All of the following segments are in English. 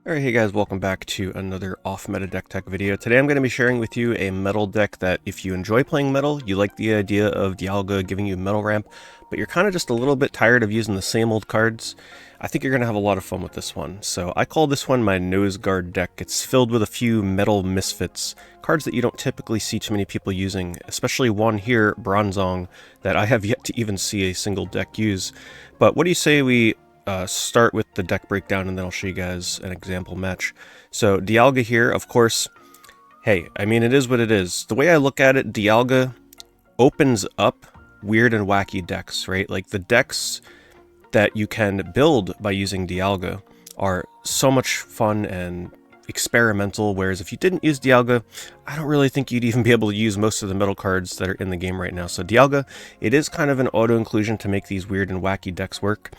Alright, hey guys, welcome back to another off-meta deck tech video. Today I'm going to be sharing with you a metal deck that if you enjoy playing metal, you like the idea of Dialga giving you metal ramp, but you're kind of just a little bit tired of using the same old cards, I think you're going to have a lot of fun with this one. So I call this one my Nose Guard deck. It's filled with a few metal misfits, cards that you don't typically see too many people using, especially one here, Bronzong, that I have yet to even see a single deck use. But what do you say we start with the deck breakdown, and then I'll show you guys an example match. So Dialga here, of course, hey, I mean, it is what it is. The way I look at it, Dialga opens up weird and wacky decks, right? Like the decks that you can build by using Dialga are so much fun and experimental, whereas if you didn't use Dialga, I don't really think you'd even be able to use most of the metal cards that are in the game right now. So Dialga, it is kind of an auto-inclusion to make these weird and wacky decks work.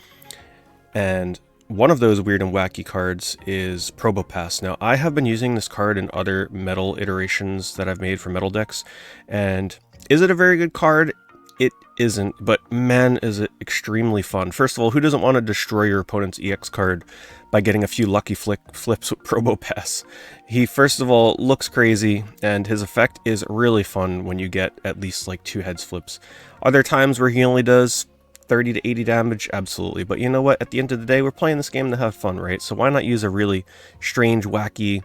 And one of those weird and wacky cards is Probopass. Now, I have been using this card in other metal iterations that I've made for metal decks, and is it a very good card? It isn't, but man, is it extremely fun. First of all, who doesn't want to destroy your opponent's EX card by getting a few lucky flips with Probopass? He, first of all, looks crazy, and his effect is really fun when you get at least like 2 heads flips. Are there times where he only does 30 to 80 damage? Absolutely. But you know what? At the end of the day, we're playing this game to have fun, right? So why not use a really strange, wacky,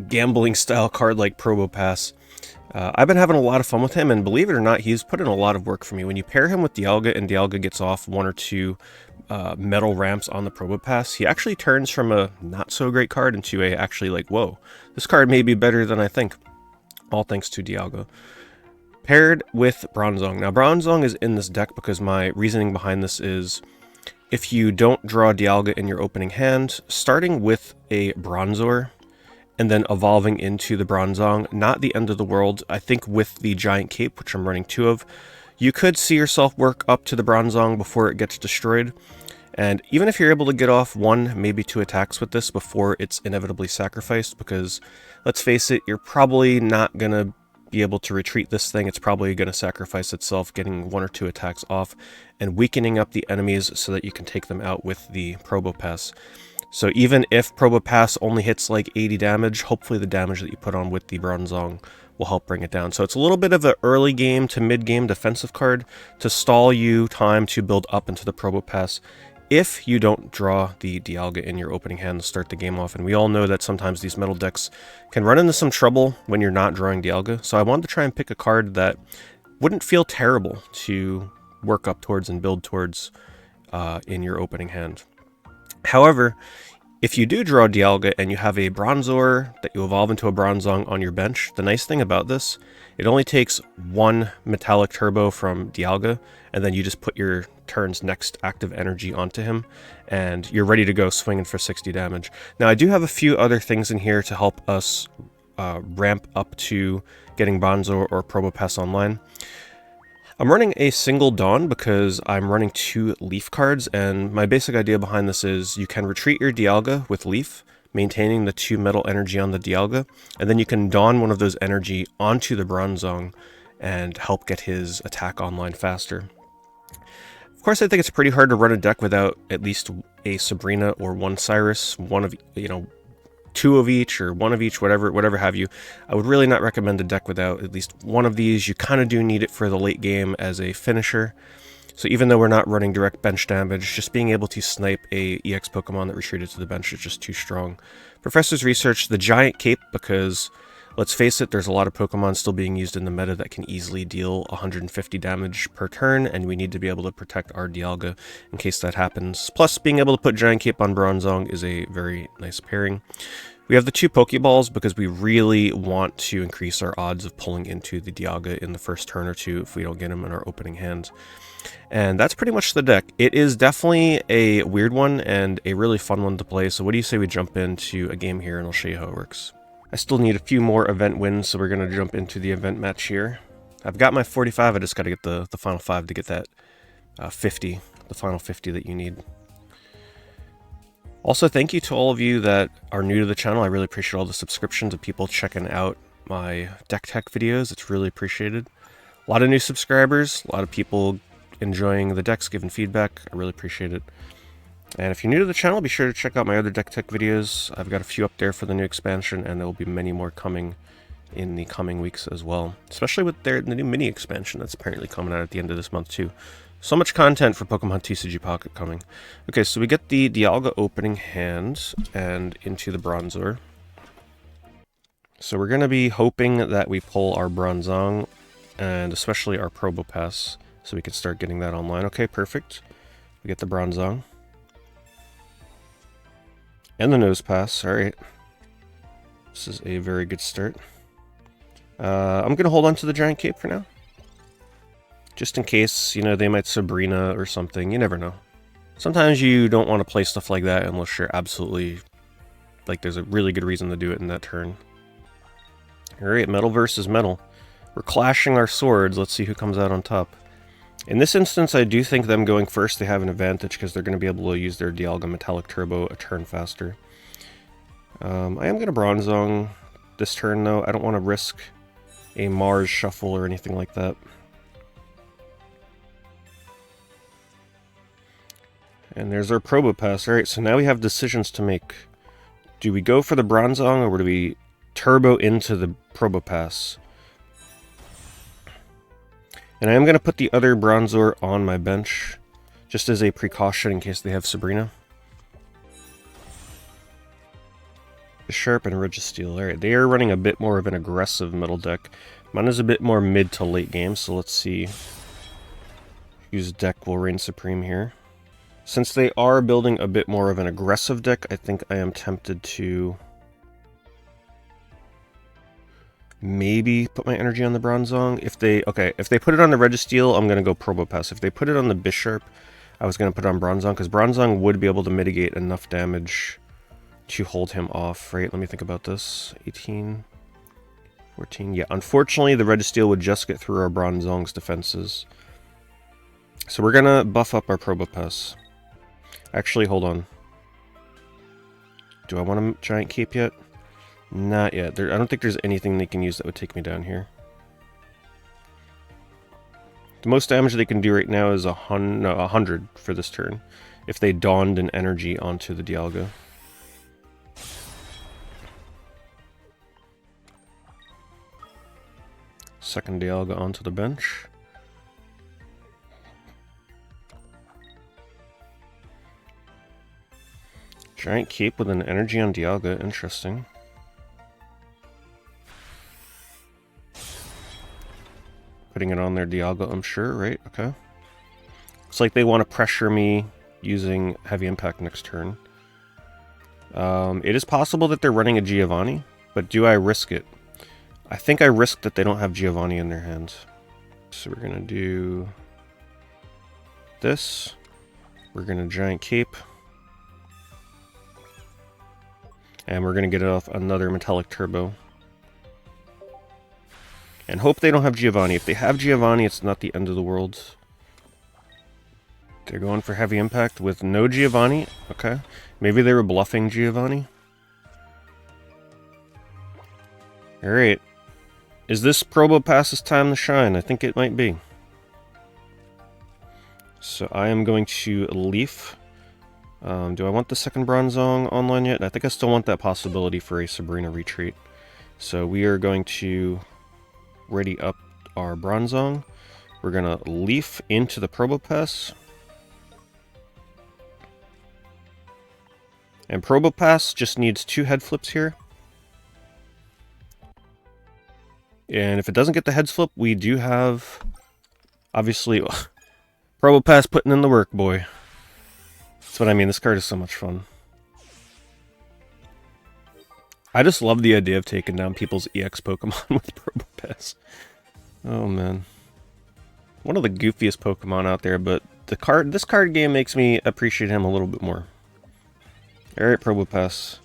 gambling style card like Probopass? I've been having a lot of fun with him, and believe it or not, he's put in a lot of work for me. When you pair him with Dialga and Dialga gets off 1 or 2 metal ramps on the Probopass, he actually turns from a not so great card into a actually like, whoa, this card may be better than I think. All thanks to Dialga. Paired with Bronzong. Now, Bronzong is in this deck because my reasoning behind this is if you don't draw Dialga in your opening hand, starting with a Bronzor and then evolving into the Bronzong, not the end of the world. I think with the Giant Cape, which I'm running 2 of, you could see yourself work up to the Bronzong before it gets destroyed. And even if you're able to get off 1, maybe 2 attacks with this before it's inevitably sacrificed, because let's face it, you're probably not going to be able to retreat this thing. It's probably going to sacrifice itself, getting 1 or 2 attacks off and weakening up the enemies so that you can take them out with the Probopass. So even if Probopass only hits like 80 damage, hopefully the damage that you put on with the Bronzong will help bring it down. So it's a little bit of an early game to mid game defensive card to stall you time to build up into the Probopass if you don't draw the Dialga in your opening hand to start the game off. And we all know that sometimes these metal decks can run into some trouble when you're not drawing Dialga. So I wanted to try and pick a card that wouldn't feel terrible to work up towards and build towards in your opening hand. However, if you do draw Dialga and you have a Bronzor that you evolve into a Bronzong on your bench, the nice thing about this, it only takes 1 metallic turbo from Dialga, and then you just put your turn's next active energy onto him, and you're ready to go swinging for 60 damage. Now, I do have a few other things in here to help us ramp up to getting Bronzor or Probopass online. I'm running a single Dawn because I'm running 2 Leaf cards, and my basic idea behind this is you can retreat your Dialga with Leaf, maintaining the 2 metal energy on the Dialga, and then you can Dawn one of those energy onto the Bronzong and help get his attack online faster. Of course, I think it's pretty hard to run a deck without at least a Sabrina or 1 Cyrus, 1 of, 2 of each or 1 of each, whatever have you. I would really not recommend a deck without at least 1 of these. You kind of do need it for the late game as a finisher. So even though we're not running direct bench damage, just being able to snipe a EX Pokemon that retreated to the bench is just too strong. Professor's Research, the Giant Cape, because let's face it, there's a lot of Pokemon still being used in the meta that can easily deal 150 damage per turn, and we need to be able to protect our Dialga in case that happens. Plus, being able to put Giant Cape on Bronzong is a very nice pairing. We have the 2 Pokeballs because we really want to increase our odds of pulling into the Dialga in the first turn or 2 if we don't get him in our opening hand. And that's pretty much the deck. It is definitely a weird one and a really fun one to play, so what do you say we jump into a game here and I'll show you how it works. I still need a few more event wins, so we're going to jump into the event match here. I've got my 45, I just got to get the final 5 to get that 50, the final 50 that you need. Also, thank you to all of you that are new to the channel. I really appreciate all the subscriptions of people checking out my deck tech videos. It's really appreciated. A lot of new subscribers, a lot of people enjoying the decks, giving feedback. I really appreciate it. And if you're new to the channel, be sure to check out my other deck tech videos. I've got a few up there for the new expansion, and there will be many more coming in the coming weeks as well. Especially with the new mini expansion that's apparently coming out at the end of this month too. So much content for Pokemon TCG Pocket coming. Okay, so we get the Dialga opening hand and into the Bronzor. So we're going to be hoping that we pull our Bronzong and especially our Probopass so we can start getting that online. Okay, perfect. We get the Bronzong. And the Nosepass, alright. This is a very good start. I'm going to hold on to the Giant Cape for now. Just in case, you know, they might Sabrina or something. You never know. Sometimes you don't want to play stuff like that unless you're absolutely... like, there's a really good reason to do it in that turn. Alright, metal versus metal. We're clashing our swords. Let's see who comes out on top. In this instance, I do think them going first, they have an advantage because they're going to be able to use their Dialga Metallic Turbo a turn faster. I am going to Bronzong this turn, though. I don't want to risk a Mars shuffle or anything like that. And there's our Probopass. Alright, so now we have decisions to make. Do we go for the Bronzong or do we turbo into the Probopass? And I am going to put the other Bronzor on my bench, just as a precaution in case they have Sabrina. Sharp and Registeel. Alright, they are running a bit more of an aggressive metal deck. Mine is a bit more mid to late game, so let's see whose deck will reign supreme here. Since they are building a bit more of an aggressive deck, I think I am tempted to maybe put my energy on the Bronzong. If they put it on the Registeel, I'm going to go Probopass. If they put it on the Bisharp, I was going to put it on Bronzong, because Bronzong would be able to mitigate enough damage to hold him off, right? Let me think about this. 18, 14, yeah. Unfortunately, the Registeel would just get through our Bronzong's defenses. So we're going to buff up our Probopass. Actually, hold on. Do I want a Giant Cape yet? Not yet. I don't think there's anything they can use that would take me down here. The most damage they can do right now is 100 for this turn, if they donned an energy onto the Dialga. Second Dialga onto the bench. Giant Cape with an energy on Dialga, interesting. Putting it on their Dialga, I'm sure, right? Okay. Looks like they want to pressure me using Heavy Impact next turn. It is possible that they're running a Giovanni, but do I risk it? I think I risk that they don't have Giovanni in their hands. So we're going to do this. We're going to Giant Cape. And we're going to get it off another Metallic Turbo. And hope they don't have Giovanni. If they have Giovanni, it's not the end of the world. They're going for Heavy Impact with no Giovanni. Okay. Maybe they were bluffing Giovanni. Alright. Is this Probopass's time to shine? I think it might be. So I am going to Leaf. Do I want the second Bronzong online yet? I think I still want that possibility for a Sabrina retreat. So we are going to ready up our Bronzong. We're going to Leaf into the Probopass. And Probopass just needs 2 head flips here. And if it doesn't get the heads flip, we do have, obviously, Probopass putting in the work, boy. That's what I mean. This card is so much fun. I just love the idea of taking down people's EX Pokemon with Probopass. Oh, man. One of the goofiest Pokemon out there, but this card game makes me appreciate him a little bit more. Alright, Probopass.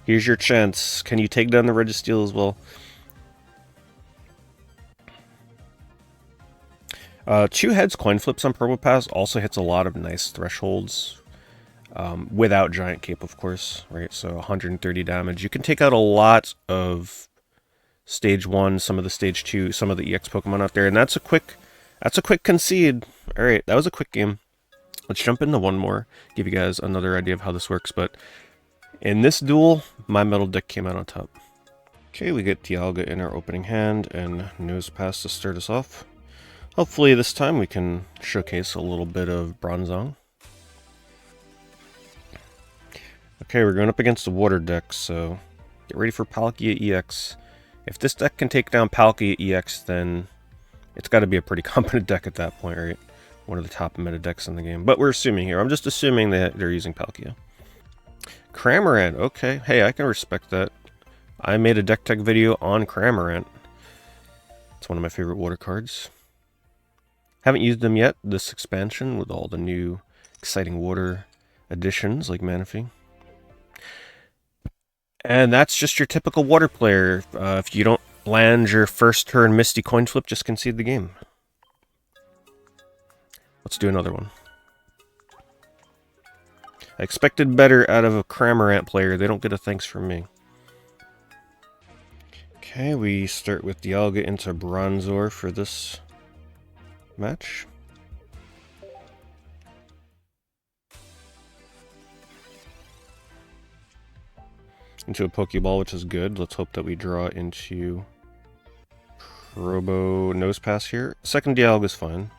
Here's your chance. Can you take down the Registeel as well? 2 heads coin flips on Probopass also hits a lot of nice thresholds. Without Giant Cape, of course, right? So 130 damage. You can take out a lot of Stage 1, some of the Stage 2, some of the EX Pokemon out there, and that's a quick concede. Alright, that was a quick game. Let's jump into one more, give you guys another idea of how this works, but in this duel, my metal deck came out on top. Okay, we get Dialga in our opening hand and Nosepass to start us off. Hopefully this time we can showcase a little bit of Bronzong. Okay, we're going up against the water deck, so get ready for Palkia EX. If this deck can take down Palkia EX, then it's got to be a pretty competent deck at that point, right? One of the top meta decks in the game. But we're assuming here. I'm just assuming that they're using Palkia. Cramorant, okay. Hey, I can respect that. I made a deck tech video on Cramorant. It's one of my favorite water cards. Haven't used them yet, this expansion, with all the new exciting water additions like Manaphy. And that's just your typical water player. If you don't land your first turn Misty Coin Flip, just concede the game. Let's do another one. I expected better out of a Cramorant player. They don't get a thanks from me. Okay, we start with Dialga into Bronzor for this match. Into a Pokeball, which is good. Let's hope that we draw into Nosepass here. Second Dialga is fine.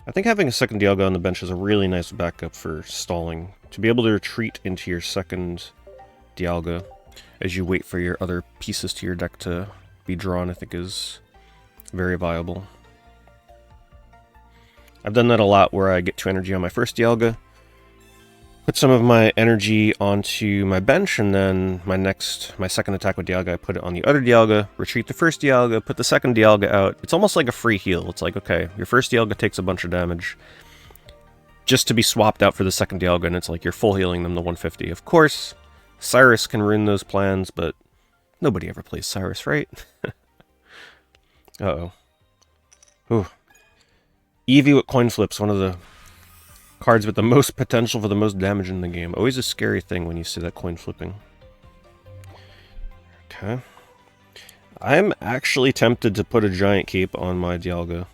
I think having a second Dialga on the bench is a really nice backup for stalling. To be able to retreat into your second Dialga as you wait for your other pieces to your deck to be drawn, I think is very viable. I've done that a lot where I get 2 energy on my first Dialga, put some of my energy onto my bench, and then my second attack with Dialga, I put it on the other Dialga, retreat the first Dialga, put the second Dialga out. It's almost like a free heal. It's like, okay, your first Dialga takes a bunch of damage just to be swapped out for the second Dialga, and it's like you're full healing them to 150. Of course, Cyrus can ruin those plans, but nobody ever plays Cyrus, right? Uh-oh. Ooh. Eevee with coin flips, one of the cards with the most potential for the most damage in the game. Always a scary thing when you see that coin flipping. Okay. I'm actually tempted to put a giant cape on my Dialga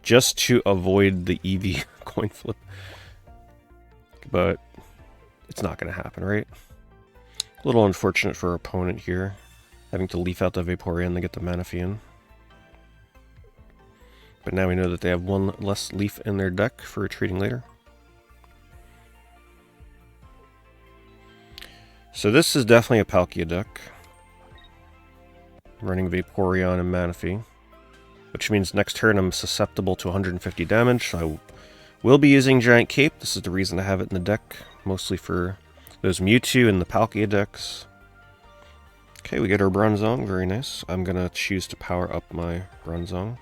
just to avoid the Eevee coin flip. But it's not going to happen, right? A little unfortunate for our opponent here, having to leaf out the Vaporeon to get the Manaphy in. But now we know that they have one less leaf in their deck for retreating later. So this is definitely a Palkia deck. Running Vaporeon and Manaphy. Which means next turn I'm susceptible to 150 damage, so I will be using Giant Cape. This is the reason I have it in the deck, mostly for those Mewtwo and the Palkia decks. Okay, we get our Bronzong, very nice. I'm going to choose to power up my Bronzong.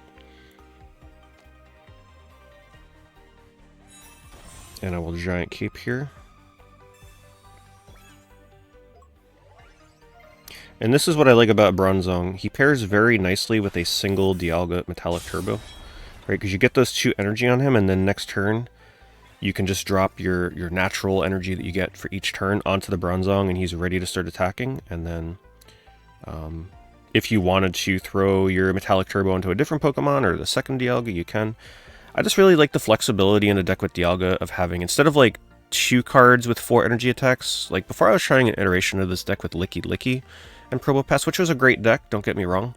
And I will Giant Cape here. And this is what I like about Bronzong. He pairs very nicely with a single Dialga Metallic Turbo. Right, because you get those 2 energy on him, and then next turn, you can just drop your natural energy that you get for each turn onto the Bronzong, and he's ready to start attacking. And then, if you wanted to throw your Metallic Turbo into a different Pokemon, or the second Dialga, you can. I just really like the flexibility in a deck with Dialga of having, instead of like 2 cards with 4 energy attacks, like before I was trying an iteration of this deck with Licky and Probopass, which was a great deck, don't get me wrong.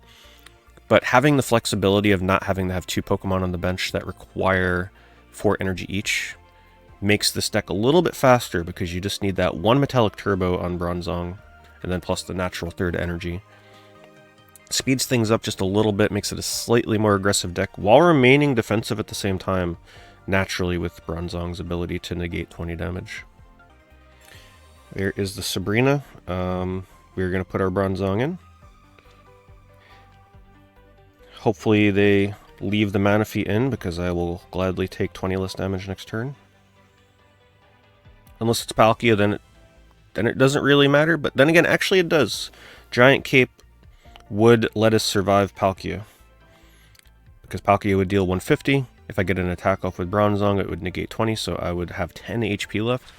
But having the flexibility of not having to have 2 Pokemon on the bench that require 4 energy each makes this deck a little bit faster, because you just need that 1 Metallic Turbo on Bronzong, and then plus the natural 3rd energy. Speeds things up just a little bit, makes it a slightly more aggressive deck, while remaining defensive at the same time, naturally with Bronzong's ability to negate 20 damage. There is the Sabrina. We're going to put our Bronzong in. Hopefully they leave the Manaphy in, because I will gladly take 20 less damage next turn. Unless it's Palkia, then it doesn't really matter, but then again, actually it does. Giant Cape would let us survive Palkia, because Palkia would deal 150. If I get an attack off with Bronzong, it would negate 20, so I would have 10 HP left.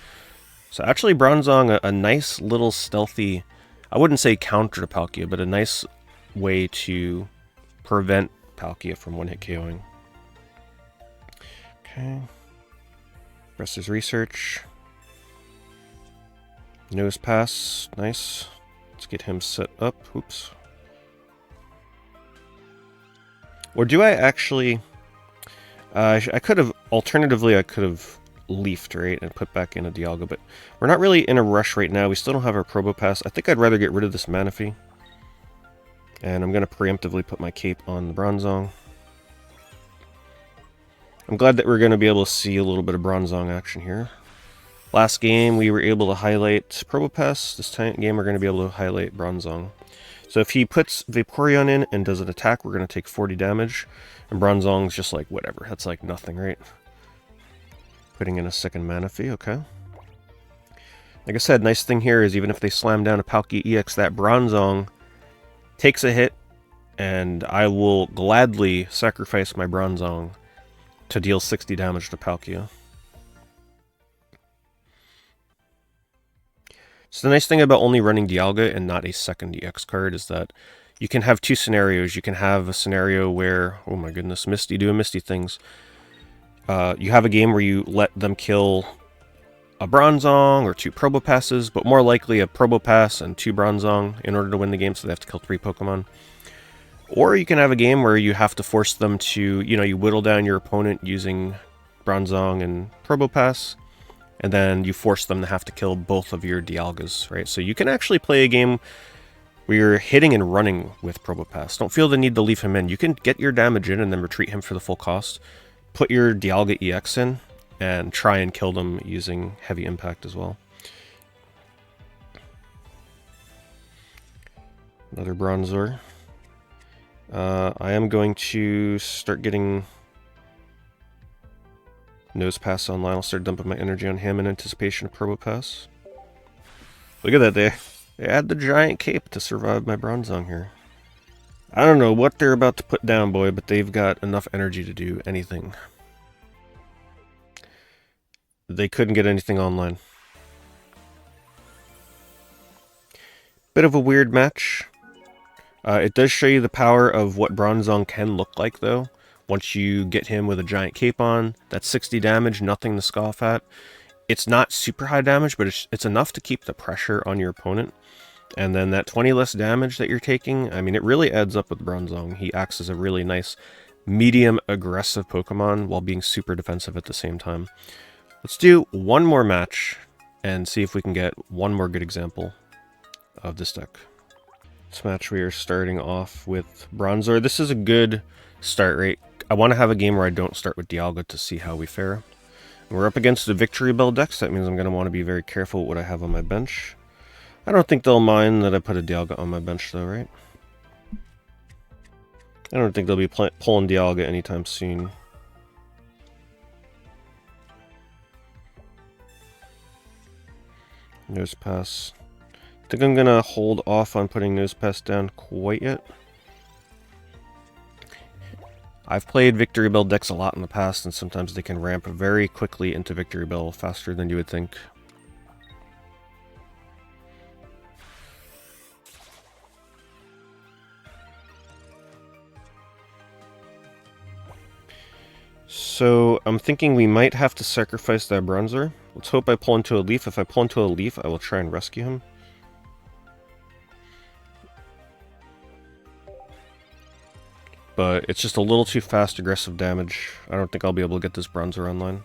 So actually Bronzong, a nice little stealthy, I wouldn't say counter to Palkia, but a nice way to prevent Palkia from one-hit KOing. Okay. Prof Research. Nosepass, nice. Let's get him set up. Oops. Or do I actually... I could have... Alternatively, I could have leafed, right, and put back in a Dialga, but we're not really in a rush right now. We still don't have our Probopass. I think I'd rather get rid of this Manaphy. And I'm going to preemptively put my cape on the Bronzong. I'm glad that we're going to be able to see a little bit of Bronzong action here. Last game, we were able to highlight Probopass. This game, we're going to be able to highlight Bronzong. So if he puts Vaporeon in and does an attack, we're going to take 40 damage. And Bronzong's just like, whatever. That's like nothing, right? Putting in a second Manaphy, okay. Like I said, nice thing here is even if they slam down a Palkia EX, that Bronzong takes a hit, and I will gladly sacrifice my Bronzong to deal 60 damage to Palkia. So the nice thing about only running Dialga and not a second EX card is that you can have two scenarios. You can have a scenario where, oh my goodness, Misty doing Misty things. You have a game where you let them kill a Bronzong or two Probopasses, but more likely a Probopass and two Bronzong in order to win the game, so they have to kill 3 Pokemon. Or you can have a game where you have to force them to, you whittle down your opponent using Bronzong and Probopass, and then you force them to have to kill both of your Dialgas, right? So you can actually play a game where you're hitting and running with Probopass. Don't feel the need to leave him in. You can get your damage in and then retreat him for the full cost. Put your Dialga EX in and try and kill them using heavy impact as well. Another Bronzor. I am going to start getting Nosepass online. I'll start dumping my energy on him in anticipation of Probopass. Look at that, they add the giant cape to survive my Bronzong here. I don't know what they're about to put down, boy, but they've got enough energy to do anything. They couldn't get anything online. Bit of a weird match. It does show you the power of what Bronzong can look like, though. Once you get him with a giant cape on, that's 60 damage, nothing to scoff at. It's not super high damage, but it's enough to keep the pressure on your opponent. And then that 20 less damage that you're taking, I mean, it really adds up with Bronzong. He acts as a really nice, medium aggressive Pokemon while being super defensive at the same time. Let's do one more match and see if we can get one more good example of this deck. This match we are starting off with Bronzor. This is a good start rate. I want to have a game where I don't start with Dialga to see how we fare. We're up against the Victory Bell deck, so that means I'm going to want to be very careful with what I have on my bench. I don't think they'll mind that I put a Dialga on my bench though, right? I don't think they'll be pulling Dialga anytime soon. Nosepass. I think I'm going to hold off on putting Nosepass down quite yet. I've played Victory Bell decks a lot in the past, and sometimes they can ramp very quickly into Victory Bell faster than you would think. So I'm thinking we might have to sacrifice that Bronzor. Let's hope I pull into a leaf. If I pull into a leaf, I will try and rescue him. But it's just a little too fast aggressive damage. I don't think I'll be able to get this Bronzor online.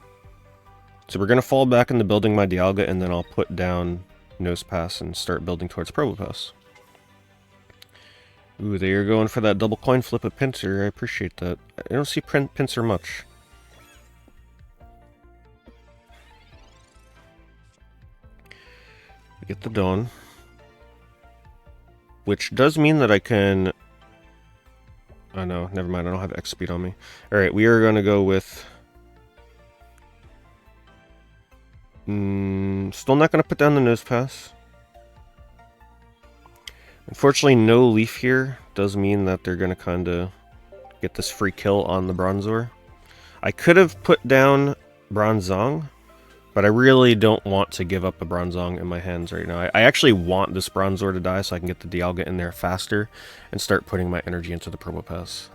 So we're going to fall back into building my Dialga, and then I'll put down Nosepass and start building towards Probopass. Ooh, they are going for that double coin flip of Pinsir. I appreciate that. I don't see Pinsir much. We get the Dawn. Which does mean that I can... Oh no, never mind, I don't have X speed on me. Alright, we are going to go with... still not going to put down the Nosepass. Unfortunately, no leaf here does mean that they're going to kind of get this free kill on the Bronzor. I could have put down Bronzong, but I really don't want to give up a Bronzong in my hands right now. I actually want this Bronzor to die so I can get the Dialga in there faster and start putting my energy into the Probopass.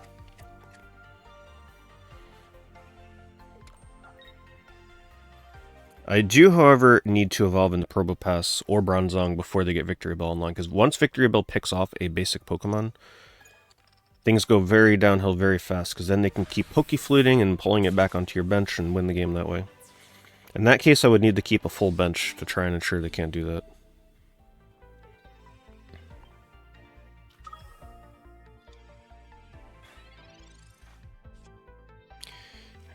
I do, however, need to evolve into Probopass or Bronzong before they get Victory Bell online, because once Victory Bell picks off a basic Pokemon, things go very downhill very fast, because then they can keep Pokefluting and pulling it back onto your bench and win the game that way. In that case, I would need to keep a full bench to try and ensure they can't do that.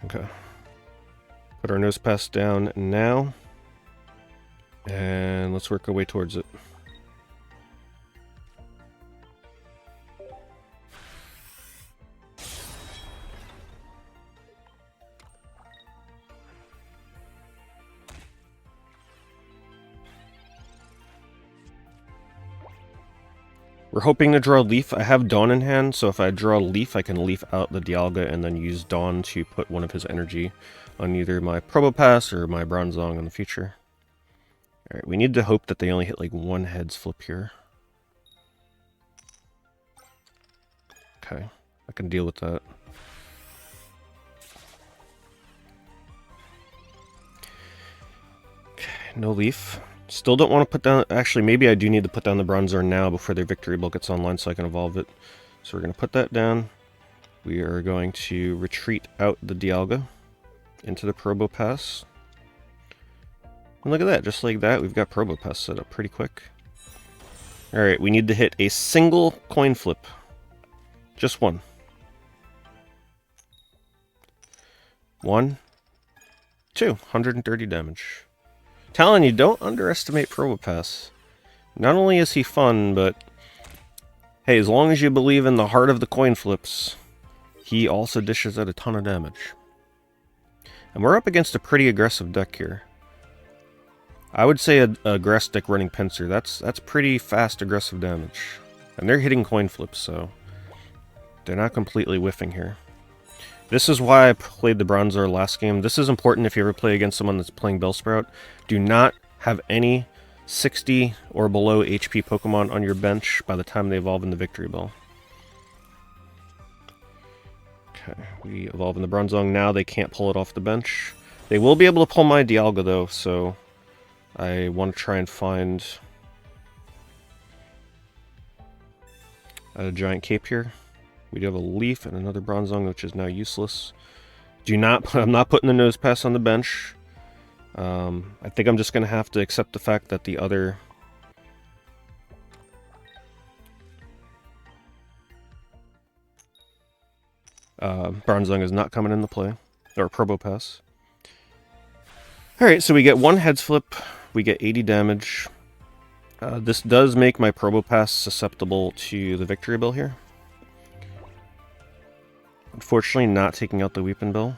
Okay. Put our Nosepass down now. And let's work our way towards it. We're hoping to draw a Leaf. I have Dawn in hand, so if I draw a Leaf, I can Leaf out the Dialga and then use Dawn to put one of his energy on either my Probopass or my Bronzong in the future. Alright, we need to hope that they only hit like one heads flip here. Okay, I can deal with that. Okay, no Leaf. Still don't want to put down... Actually, maybe I do need to put down the Bronzor now before their Victory Bell gets online so I can evolve it. So we're going to put that down. We are going to retreat out the Dialga into the Probopass. And look at that, just like that, we've got Probopass set up pretty quick. Alright, we need to hit a single coin flip. Just one. 1, 2, 130 damage. Telling you, don't underestimate Probopass. Not only is he fun, but hey, as long as you believe in the heart of the coin flips, he also dishes out a ton of damage. And we're up against a pretty aggressive deck here. I would say a grass deck running Pinsir. That's pretty fast aggressive damage. And they're hitting coin flips, so they're not completely whiffing here. This is why I played the Bronzor last game. This is important if you ever play against someone that's playing Bellsprout. Do not have any 60 or below HP Pokemon on your bench by the time they evolve into Victory Bell. Okay, we evolve in the Bronzong now. They can't pull it off the bench. They will be able to pull my Dialga though, so I want to try and find a giant cape here. We do have a Leaf and another Bronzong, which is now useless. I'm not putting the Nosepass on the bench. I think I'm just going to have to accept the fact that the other Bronzong is not coming into play, or Probopass. Alright, so we get one heads flip, we get 80 damage. This does make my Probopass susceptible to the Victory Bell here. Unfortunately, not taking out the Weeping Bell.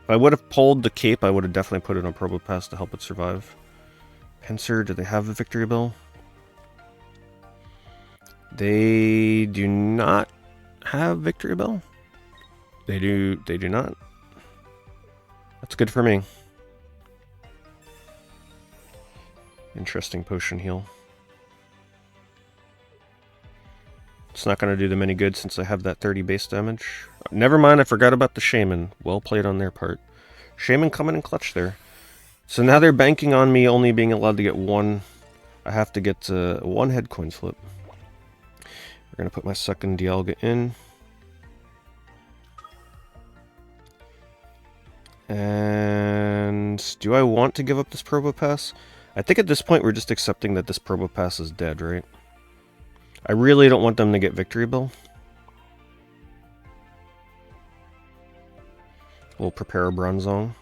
If I would have pulled the cape, I would have definitely put it on Probopass to help it survive. Pinsir, do they have a Victory Bell? They do not have Victory Bell. They do not. That's good for me. Interesting potion heal. It's not going to do them any good since I have that 30 base damage. Never mind, I forgot about the Shaman. Well played on their part. Shaman coming in clutch there. So now they're banking on me only being allowed to get one. I have to get one head coin flip. We're going to put my second Dialga in. And do I want to give up this Probopass? I think at this point we're just accepting that this Probopass is dead, right? I really don't want them to get Victory Bell. We'll prepare a Bronzong.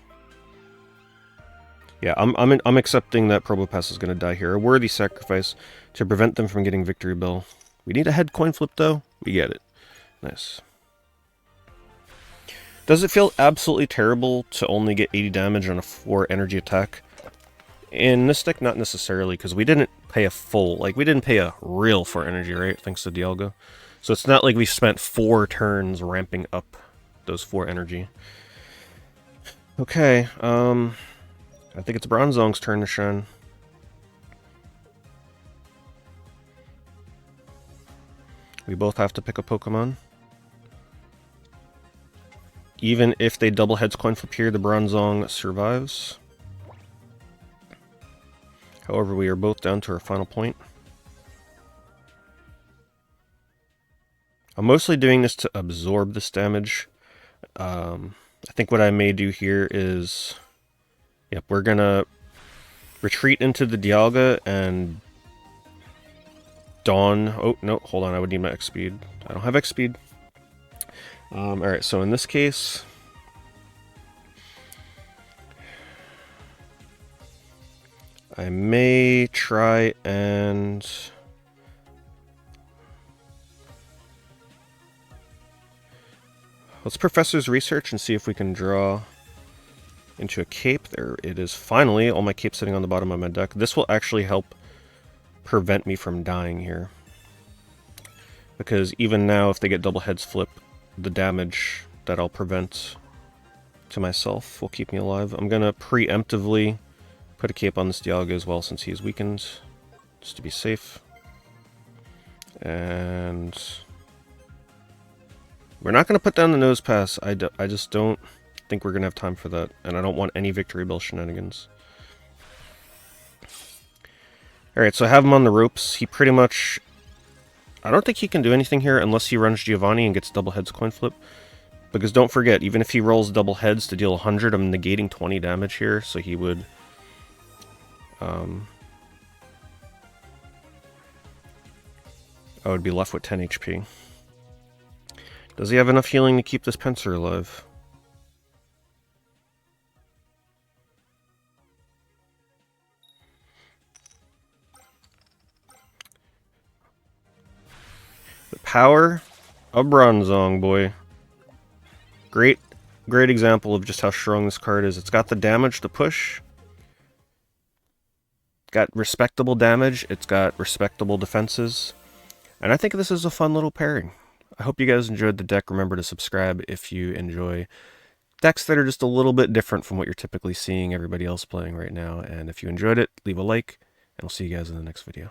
Yeah, I'm accepting that Probopass is going to die here. A worthy sacrifice to prevent them from getting Victory Bell. We need a head coin flip though. We get it. Nice. Does it feel absolutely terrible to only get 80 damage on a 4 energy attack? In this deck, not necessarily, because we didn't pay a full, we didn't pay a real 4 energy, right? Thanks to Dialga. So it's not like we spent 4 turns ramping up those 4 energy. Okay, I think it's Bronzong's turn to shine. We both have to pick a Pokemon. Even if they double heads coin flip here, the Bronzong survives. However, we are both down to our final point. I'm mostly doing this to absorb this damage. I think what I may do here is, yep, we're gonna retreat into the Dialga and Dawn. Oh, no, hold on, I would need my X speed. I don't have X speed. Alright, so in this case, I may try and let's Professor's Research and see if we can draw into a cape. There it is, finally, all my capes sitting on the bottom of my deck. This will actually help prevent me from dying here. Because even now, if they get double heads flip, the damage that I'll prevent to myself will keep me alive. I'm going to preemptively put a cape on this Dialga as well since he is weakened, just to be safe. And we're not going to put down the Nosepass. I just don't think we're going to have time for that, and I don't want any Victory Bell shenanigans. Alright, so I have him on the ropes. He pretty much... I don't think he can do anything here unless he runs Giovanni and gets double heads coin flip. Because don't forget, even if he rolls double heads to deal 100, I'm negating 20 damage here, so he would... I would be left with 10 HP. Does he have enough healing to keep this Pinsir alive? The power of Bronzong, boy. Great example of just how strong this card is. It's got the damage to push. Got respectable damage. It's got respectable defenses. And I think this is a fun little pairing. I hope you guys enjoyed the deck. Remember to subscribe if you enjoy decks that are just a little bit different from what you're typically seeing everybody else playing right now. And if you enjoyed it, leave a like, and I'll see you guys in the next video.